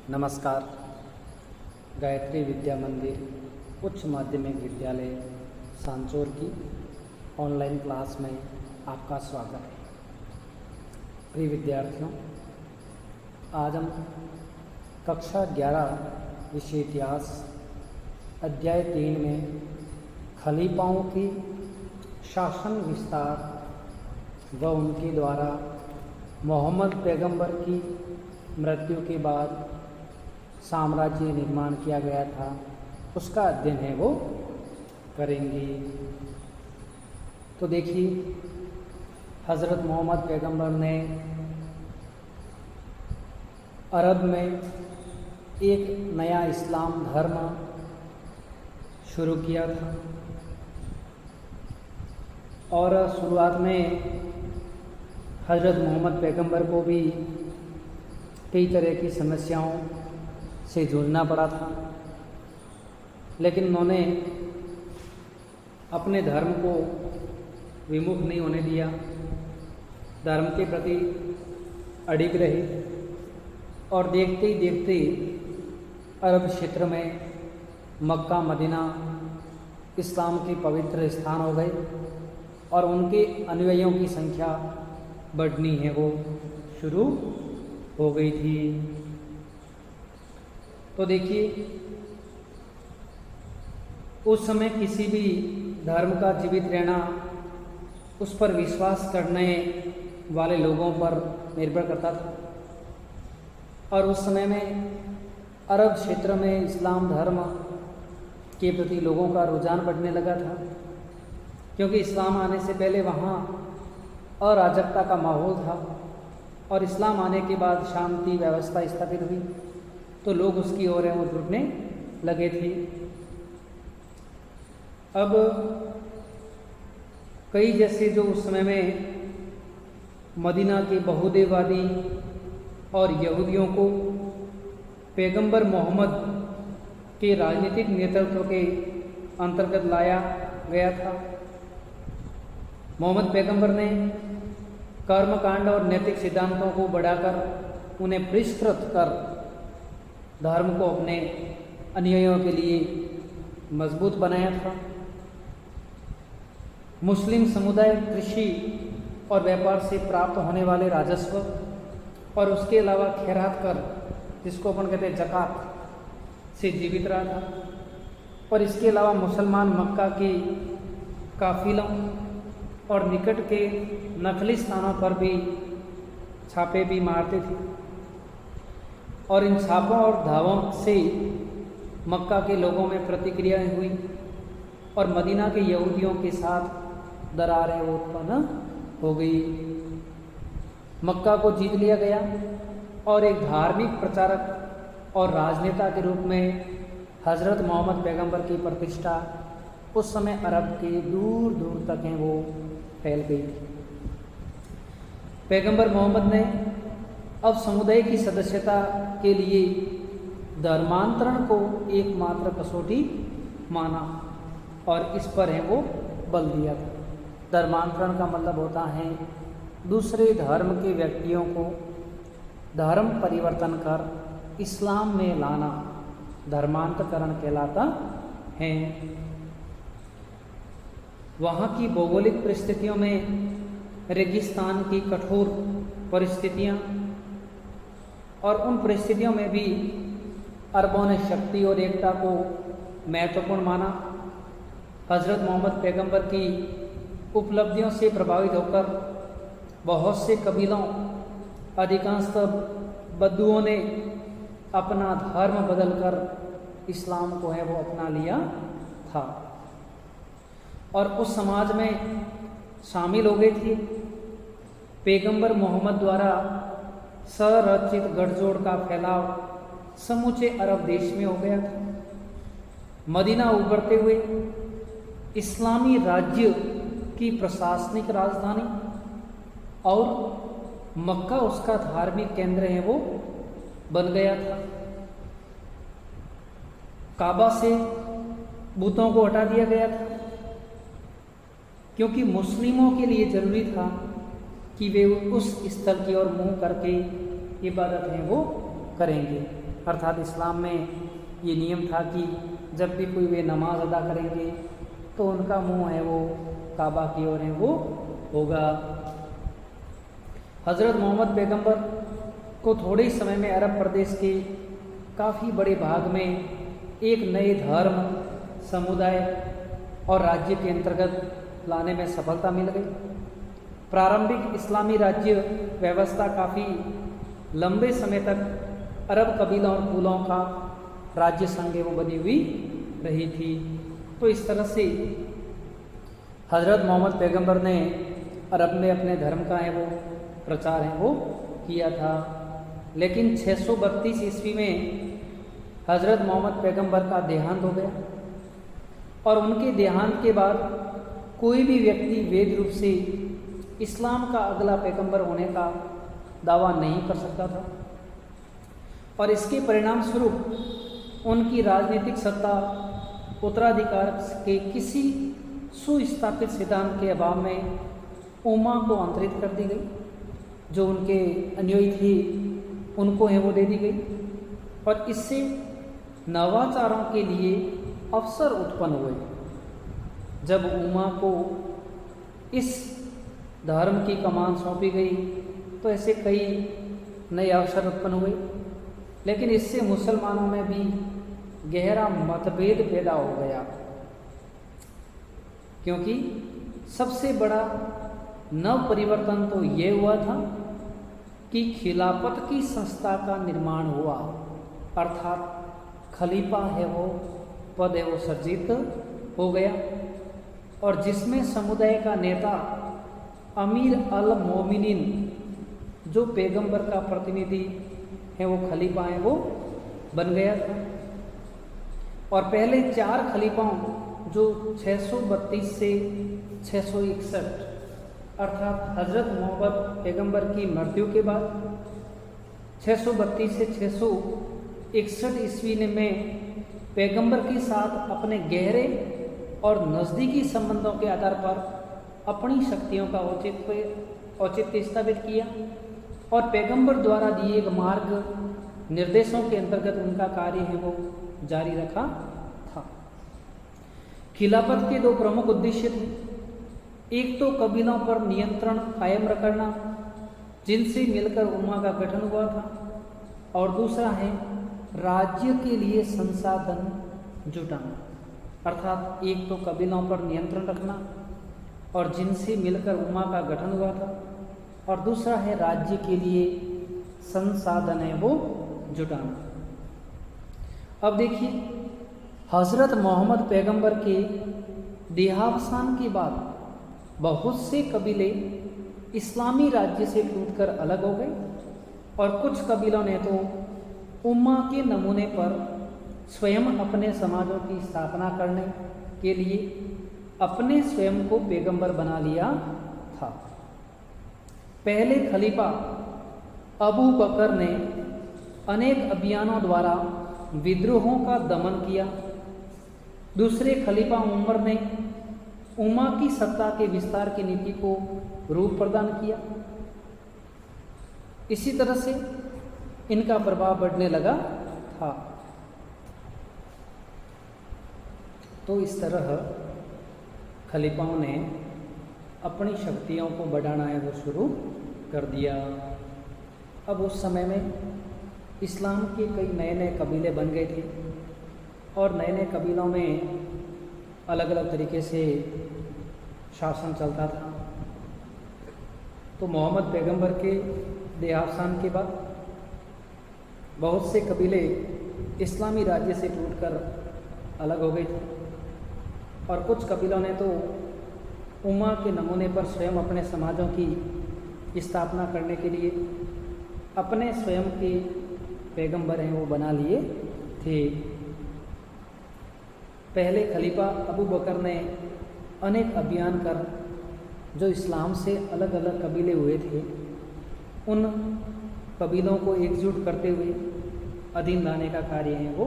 नमस्कार। गायत्री विद्या मंदिर उच्च माध्यमिक विद्यालय सांचौर की ऑनलाइन क्लास में आपका स्वागत है। प्रिय विद्यार्थियों, आज हम कक्षा 11 विषय इतिहास अध्याय 3 में खलीफाओं की शासन विस्तार व उनके द्वारा मोहम्मद पैगंबर की मृत्यु के बाद साम्राज्य निर्माण किया गया था, उसका अध्ययन है वो करेंगे। तो देखिए, हज़रत मोहम्मद पैगंबर ने अरब में एक नया इस्लाम धर्म शुरू किया था और शुरुआत में हज़रत मोहम्मद पैगंबर को भी कई तरह की समस्याओं से जूझना पड़ा था, लेकिन उन्होंने अपने धर्म को विमुख नहीं होने दिया, धर्म के प्रति अडिग रहे और देखते ही देखते अरब क्षेत्र में मक्का मदीना इस्लाम के पवित्र स्थान हो गए और उनके अनुयायियों की संख्या बढ़नी है वो शुरू हो गई थी। तो देखिए, उस समय किसी भी धर्म का जीवित रहना उस पर विश्वास करने वाले लोगों पर निर्भर करता था और उस समय में अरब क्षेत्र में इस्लाम धर्म के प्रति लोगों का रुझान बढ़ने लगा था, क्योंकि इस्लाम आने से पहले वहाँ अराजकता का माहौल था और इस्लाम आने के बाद शांति व्यवस्था स्थापित हुई, तो लोग उसकी ओर वो जुटने लगे थे। अब कई जैसे जो उस समय में मदीना के बहुदेववादी और यहूदियों को पैगंबर मोहम्मद के राजनीतिक नेतृत्व के अंतर्गत लाया गया था। मोहम्मद पैगंबर ने कर्मकांड और नैतिक सिद्धांतों को बढ़ाकर उन्हें परिष्कृत कर धर्म को अपने अनुयायियों के लिए मजबूत बनाया था। मुस्लिम समुदाय कृषि और व्यापार से प्राप्त होने वाले राजस्व और उसके अलावा खैरात कर, जिसको अपन कहते हैं ज़कात, से जीवित रहा था और इसके अलावा मुसलमान मक्का के काफिलों और निकट के नकली स्थानों पर भी छापे भी मारते थे और इन छापों और धावों से मक्का के लोगों में प्रतिक्रियाएं हुई और मदीना के यहूदियों के साथ दरारें उत्पन्न हो गई। मक्का को जीत लिया गया और एक धार्मिक प्रचारक और राजनेता के रूप में हज़रत मोहम्मद पैगंबर की प्रतिष्ठा उस समय अरब के दूर दूर तक हैं वो फैल गई थी। पैगंबर मोहम्मद ने अब समुदाय की सदस्यता के लिए धर्मांतरण को एकमात्र कसौटी माना और इस पर है वो बल दिया था। धर्मांतरण का मतलब होता है दूसरे धर्म के व्यक्तियों को धर्म परिवर्तन कर इस्लाम में लाना, धर्मांतरण कहलाता है। वहाँ की भौगोलिक परिस्थितियों में रेगिस्तान की कठोर परिस्थितियाँ और उन परिस्थितियों में भी अरबों ने शक्ति और एकता को महत्वपूर्ण माना। हज़रत मोहम्मद पैगंबर की उपलब्धियों से प्रभावित होकर बहुत से कबीलों, अधिकांशतः बद्दुओं ने अपना धर्म बदलकर इस्लाम को है वो अपना लिया था और उस समाज में शामिल हो गए थे। पैगंबर मोहम्मद द्वारा सरचित गठजोड़ का फैलाव समूचे अरब देश में हो गया था। मदीना उभरते हुए इस्लामी राज्य की प्रशासनिक राजधानी और मक्का उसका धार्मिक केंद्र है वो बन गया था। काबा से बुतों को हटा दिया गया था, क्योंकि मुस्लिमों के लिए जरूरी था कि वे उस स्थल की ओर मुंह करके इबादत है वो करेंगे। अर्थात इस्लाम में ये नियम था कि जब भी कोई वे नमाज अदा करेंगे तो उनका मुंह है वो काबा की ओर है वो होगा। हज़रत मोहम्मद पैगंबर को थोड़े ही समय में अरब प्रदेश के काफ़ी बड़े भाग में एक नए धर्म, समुदाय और राज्य के अंतर्गत लाने में सफलता मिल गई। प्रारंभिक इस्लामी राज्य व्यवस्था काफ़ी लंबे समय तक अरब कबीलों और कुलों का राज्य संघ वो बनी हुई रही थी। तो इस तरह से हज़रत मोहम्मद पैगंबर ने अरब में अपने धर्म का है वो प्रचार है वो किया था। लेकिन 632 ईस्वी में हज़रत मोहम्मद पैगंबर का देहांत हो गया और उनके देहांत के बाद कोई भी व्यक्ति वैध रूप से इस्लाम का अगला पैगंबर होने का दावा नहीं कर सकता था और इसके परिणाम स्वरूप उनकी राजनीतिक सत्ता उत्तराधिकार के किसी सुस्थापित सिद्धांत के अभाव में उम्मा को अंतरित कर दी गई। जो उनके अनुयायी थे उनको है वो दे दी गई और इससे नवाचारों के लिए अवसर उत्पन्न हुए। जब उम्मा को इस धर्म की कमान सौंपी गई तो ऐसे कई नए अवसर उत्पन्न हुए, लेकिन इससे मुसलमानों में भी गहरा मतभेद पैदा हो गया, क्योंकि सबसे बड़ा नव परिवर्तन तो ये हुआ था कि खिलाफत की संस्था का निर्माण हुआ, अर्थात खलीफा है वो पद है वो सर्जित हो गया और जिसमें समुदाय का नेता अमीर अल मोमिनीन जो पैगंबर का प्रतिनिधि है वो खलीफा है वो बन गया था। और पहले 4 खलीफाओं जो 632 से 661 अर्थात हज़रत मोहम्मद पैगंबर की मृत्यु के बाद 632 से 661 ईस्वी में पैगंबर के साथ अपने गहरे और नज़दीकी संबंधों के आधार पर अपनी शक्तियों का औचित्य स्थापित किया और पैगंबर द्वारा दिए गए मार्ग निर्देशों के अंतर्गत उनका कार्य है वो जारी रखा था। खिलाफत के 2 प्रमुख उद्देश्य थे। एक तो कबीलों पर नियंत्रण कायम रखना जिनसे मिलकर उम्मा का गठन हुआ था और दूसरा है राज्य के लिए संसाधन जुटाना, अर्थात एक तो कबीलों पर नियंत्रण रखना और जिनसे मिलकर उम्मा का गठन हुआ था और दूसरा है राज्य के लिए संसाधन है वो जुटाना। अब देखिए, हज़रत मोहम्मद पैगंबर के देहावसान के बाद बहुत से कबीले इस्लामी राज्य से टूटकर अलग हो गए और कुछ कबीलों ने तो उम्मा के नमूने पर स्वयं अपने समाजों की स्थापना करने के लिए अपने स्वयं को पैगंबर बना लिया था। पहले खलीफा अबू बकर ने अनेक अभियानों द्वारा विद्रोहों का दमन किया। दूसरे खलीफा उमर ने उम्मा की सत्ता के विस्तार की नीति को रूप प्रदान किया। इसी तरह से इनका प्रभाव बढ़ने लगा था। तो इस तरह खलीफाओं ने अपनी शक्तियों को बढ़ाना है वो शुरू कर दिया। अब उस समय में इस्लाम के कई नए नए कबीले बन गए थे और नए नए कबीलों में अलग अलग तरीके से शासन चलता था। तो मोहम्मद पैगंबर के देहावसान के बाद बहुत से कबीले इस्लामी राज्य से टूटकर अलग हो गए थे और कुछ कबीलों ने तो उम्मा के नमूने पर स्वयं अपने समाजों की स्थापना करने के लिए अपने स्वयं के पैगंबर हैं वो बना लिए थे। पहले खलीफा अबू बकर ने अनेक अभियान कर जो इस्लाम से अलग अलग कबीले हुए थे उन कबीलों को एकजुट करते हुए अधीन लाने का कार्य है वो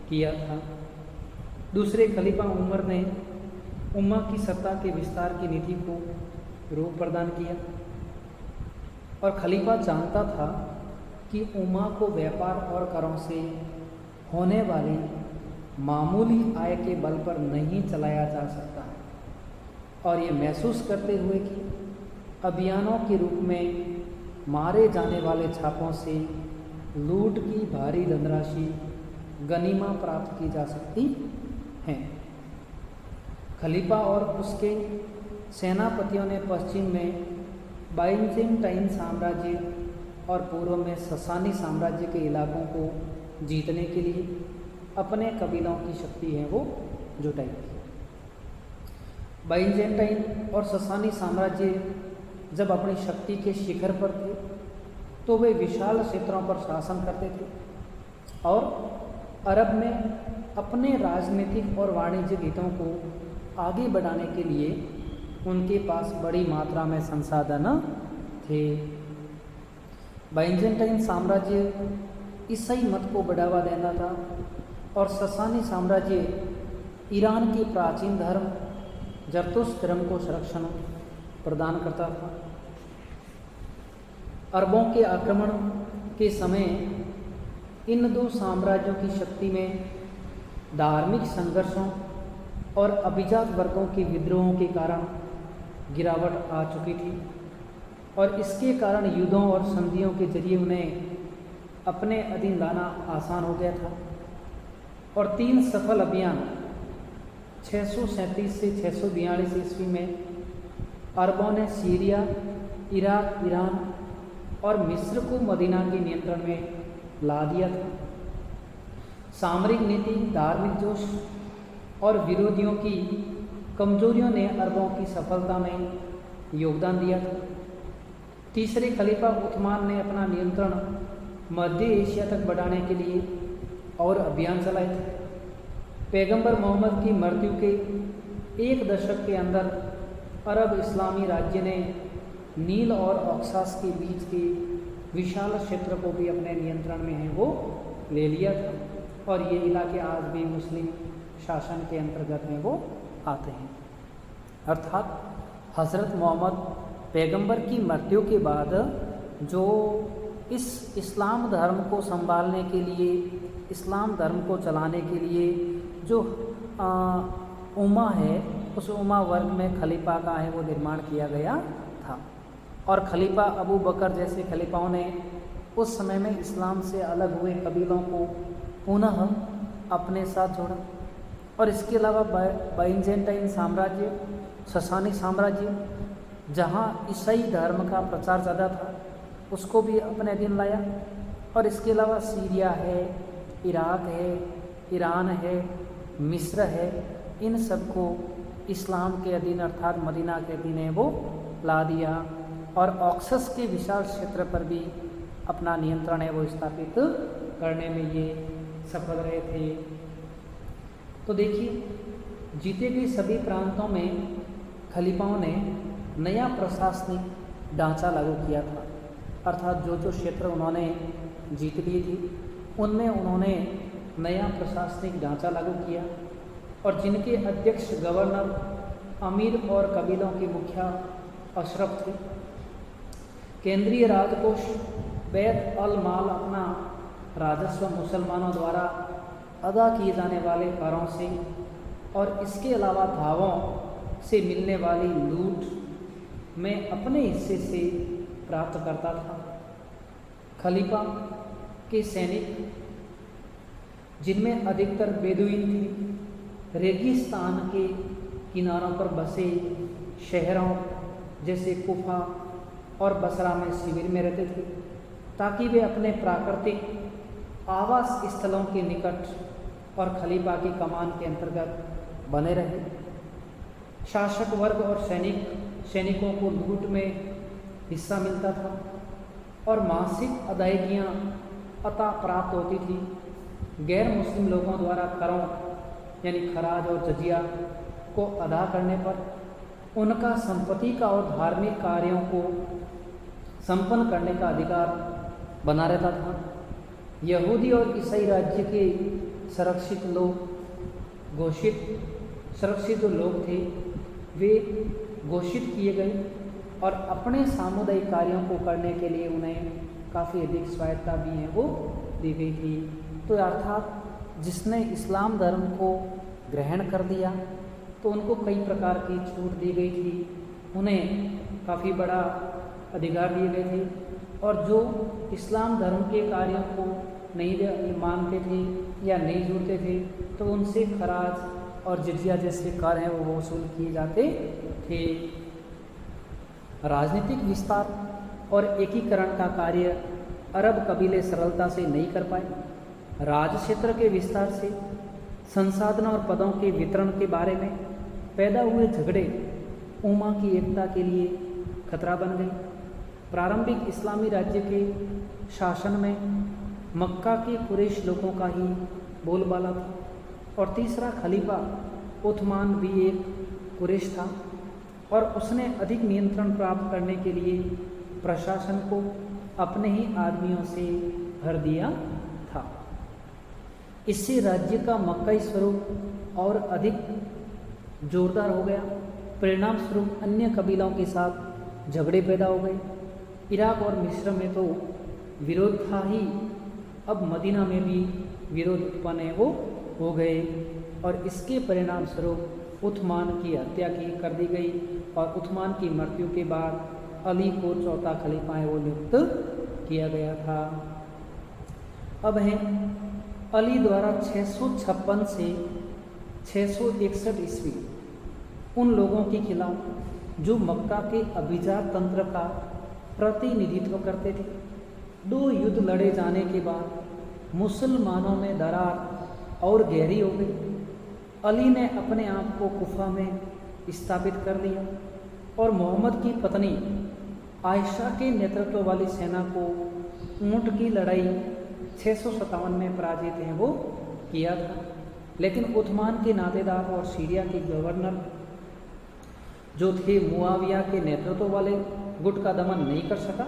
किया था। दूसरे खलीफा उमर ने उम्मा की सत्ता के विस्तार की नीति को रूप प्रदान किया और खलीफा जानता था कि उमा को व्यापार और करों से होने वाली मामूली आय के बल पर नहीं चलाया जा सकता, और ये महसूस करते हुए कि अभियानों के रूप में मारे जाने वाले छापों से लूट की भारी धनराशि गनीमा प्राप्त की जा सकती है। खलीफा और उसके सेनापतियों ने पश्चिम में बाइजेंटाइन साम्राज्य और पूर्व में ससानी साम्राज्य के इलाकों को जीतने के लिए अपने कबीलों की शक्ति है वो जुटाई। बाइजेंटाइन और ससानी साम्राज्य जब अपनी शक्ति के शिखर पर थे तो वे विशाल क्षेत्रों पर शासन करते थे और अरब में अपने राजनीतिक और वाणिज्यिक हितों को आगे बढ़ाने के लिए उनके पास बड़ी मात्रा में संसाधन थे। बाइजेंटाइन साम्राज्य ईसाई मत को बढ़ावा देता था और ससानी साम्राज्य ईरान के प्राचीन धर्म जरतुश धर्म को संरक्षण प्रदान करता था। अरबों के आक्रमण के समय इन दो साम्राज्यों की शक्ति में धार्मिक संघर्षों और अभिजात वर्गों के विद्रोहों के कारण गिरावट आ चुकी थी और इसके कारण युद्धों और संधियों के जरिए उन्हें अपने अधीन लाना आसान हो गया था। और 3 सफल अभियान 637 से 642 ईस्वी में अरबों ने सीरिया, इराक, ईरान और मिस्र को मदीना के नियंत्रण में ला दिया था। सामरिक नीति, धार्मिक जोश और विरोधियों की कमजोरियों ने अरबों की सफलता में योगदान दिया था। तीसरे खलीफा उस्मान ने अपना नियंत्रण मध्य एशिया तक बढ़ाने के लिए और अभियान चलाए थे। पैगंबर मोहम्मद की मृत्यु के 1 दशक के अंदर अरब इस्लामी राज्य ने नील और ऑक्सास के बीच के विशाल क्षेत्र को भी अपने नियंत्रण में है वो ले लिया था और ये इलाके आज भी मुस्लिम शासन के अंतर्गत में वो आते हैं। अर्थात हज़रत मोहम्मद पैगंबर की मृत्यु के बाद जो इस इस्लाम धर्म को संभालने के लिए, इस्लाम धर्म को चलाने के लिए जो उम्मा है, उस उम्मा वर्ग में खलीफा का है वो निर्माण किया गया था। और खलीफा अबू बकर जैसे खलीफाओं ने उस समय में इस्लाम से अलग हुए कबीलों को पुनः अपने साथ जोड़ा। और इसके अलावा बाइजेंटाइन साम्राज्य, ससानी साम्राज्य, जहाँ ईसाई धर्म का प्रचार ज़्यादा था, उसको भी अपने अधीन लाया। और इसके अलावा सीरिया है, इराक है, ईरान है, मिस्र है, इन सबको इस्लाम के अधीन अर्थात मदीना के अधीन है वो ला दिया और ऑक्सस के विशाल क्षेत्र पर भी अपना नियंत्रण है वो स्थापित करने में ये सफल रहे थे। तो देखिए, जीते गए सभी प्रांतों में खलीफाओं ने नया प्रशासनिक ढांचा लागू किया था। अर्थात जो जो क्षेत्र उन्होंने जीत लिए थे उनमें उन्होंने नया प्रशासनिक ढांचा लागू किया और जिनके अध्यक्ष गवर्नर, अमीर और कबीलों के मुखिया अशरफ थे। केंद्रीय राजकोष बैत अल माल अपना राजस्व मुसलमानों द्वारा अदा किए जाने वाले करों से और इसके अलावा धावों से मिलने वाली लूट में अपने हिस्से से प्राप्त करता था। खलीफा के सैनिक, जिनमें अधिकतर बेदुइन थे, रेगिस्तान के किनारों पर बसे शहरों जैसे कुफा और बसरा में शिविर में रहते थे ताकि वे अपने प्राकृतिक आवास स्थलों के निकट और खलीफा की कमान के अंतर्गत बने रहे। शासक वर्ग और सैनिकों को लूट में हिस्सा मिलता था और मासिक अदायगियाँ अता प्राप्त होती थी। गैर मुस्लिम लोगों द्वारा करों यानी खराज और जजिया को अदा करने पर उनका संपत्ति का और धार्मिक कार्यों को संपन्न करने का अधिकार बना रहता था। यहूदी और ईसाई राज्य के सुरक्षित लोग थे, वे घोषित किए गए और अपने सामुदायिक कार्यों को करने के लिए उन्हें काफ़ी अधिक स्वायत्ता भी है वो दी गई थी। तो अर्थात जिसने इस्लाम धर्म को ग्रहण कर लिया तो उनको कई प्रकार की छूट दी गई थी, उन्हें काफ़ी बड़ा अधिकार दिए गए थे। और जो इस्लाम धर्म के कार्यों को नहीं मानते थे या नहीं जुड़ते थे तो उनसे खराज और जिजिया जैसे कर हैं वो वसूल किए जाते थे। राजनीतिक विस्तार और एकीकरण का कार्य अरब कबीले सरलता से नहीं कर पाए। राज क्षेत्र के विस्तार से संसाधन और पदों के वितरण के बारे में पैदा हुए झगड़े उम्मा की एकता के लिए खतरा बन गए। प्रारंभिक इस्लामी राज्य के शासन में मक्का के कुरैश लोगों का ही बोलबाला था और तीसरा खलीफा उस्मान भी एक कुरैश था और उसने अधिक नियंत्रण प्राप्त करने के लिए प्रशासन को अपने ही आदमियों से भर दिया था। इससे राज्य का मक्काई स्वरूप और अधिक जोरदार हो गया। परिणाम स्वरूप अन्य कबीलों के साथ झगड़े पैदा हो गए। इराक और मिस्र में तो विरोध था ही, अब मदीना में भी विरोध उत्पन्न है वो हो गए और इसके परिणाम स्वरूप उस्मान की हत्या कर दी गई और उस्मान की मृत्यु के बाद अली को चौथा खलीफा है वो नियुक्त किया गया था। अब है अली द्वारा 656 से 661 ईस्वी उन लोगों के खिलाफ जो मक्का के अभिजात तंत्र का प्रतिनिधित्व करते थे। 2 युद्ध लड़े जाने के बाद मुसलमानों में दरार और गहरी हो गई। अली ने अपने आप को कुफा में स्थापित कर लिया और मोहम्मद की पत्नी आयशा के नेतृत्व वाली सेना को ऊंट की लड़ाई 657 में पराजित है वो किया था। लेकिन उस्मान के नातेदार और सीरिया के गवर्नर जो थे मुआविया के नेतृत्व वाले गुट का दमन नहीं कर सका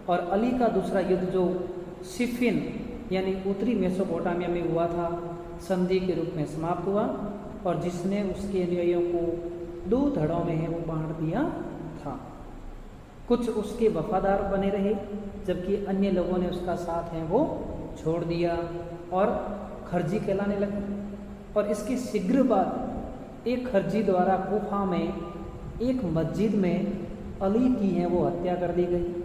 और अली का दूसरा युद्ध जो सिफिन यानी उत्तरी मेसोपोटामिया में हुआ था संधि के रूप में समाप्त हुआ और जिसने उसके अनुयायियों को 2 धड़ों में है वो बांट दिया था। कुछ उसके वफादार बने रहे जबकि अन्य लोगों ने उसका साथ है वो छोड़ दिया और खर्जी कहलाने लगे। और इसके शीघ्र बाद एक खर्जी द्वारा कुफा में एक मस्जिद में अली की है वो हत्या कर दी गई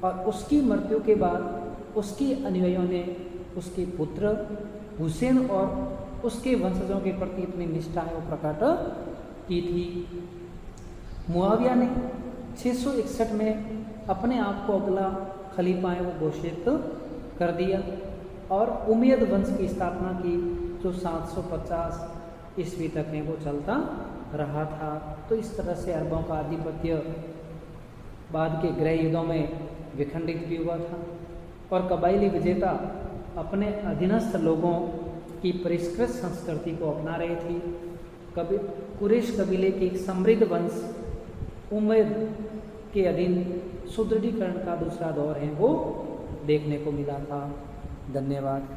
और उसकी मृत्यु के बाद उसके अनुयायियों ने उसके पुत्र हुसैन और उसके वंशजों के प्रति अपनी निष्ठा है वो प्रकट की थी। मुआविया ने 661 में अपने आप को अगला खलीफा है वो घोषित कर दिया और उमैयद वंश की स्थापना की जो 750 ईस्वी तक है वो चलता रहा था। तो इस तरह से अरबों का आधिपत्य बाद के गृह युद्धों में विखंडित भी हुआ था और कबायली विजेता अपने अधीनस्थ लोगों की परिष्कृत संस्कृति को अपना रहे थे। कुरैश कबीले के एक समृद्ध वंश उमैयद के अधीन सुदृढ़ीकरण का दूसरा दौर है वो देखने को मिला था। धन्यवाद।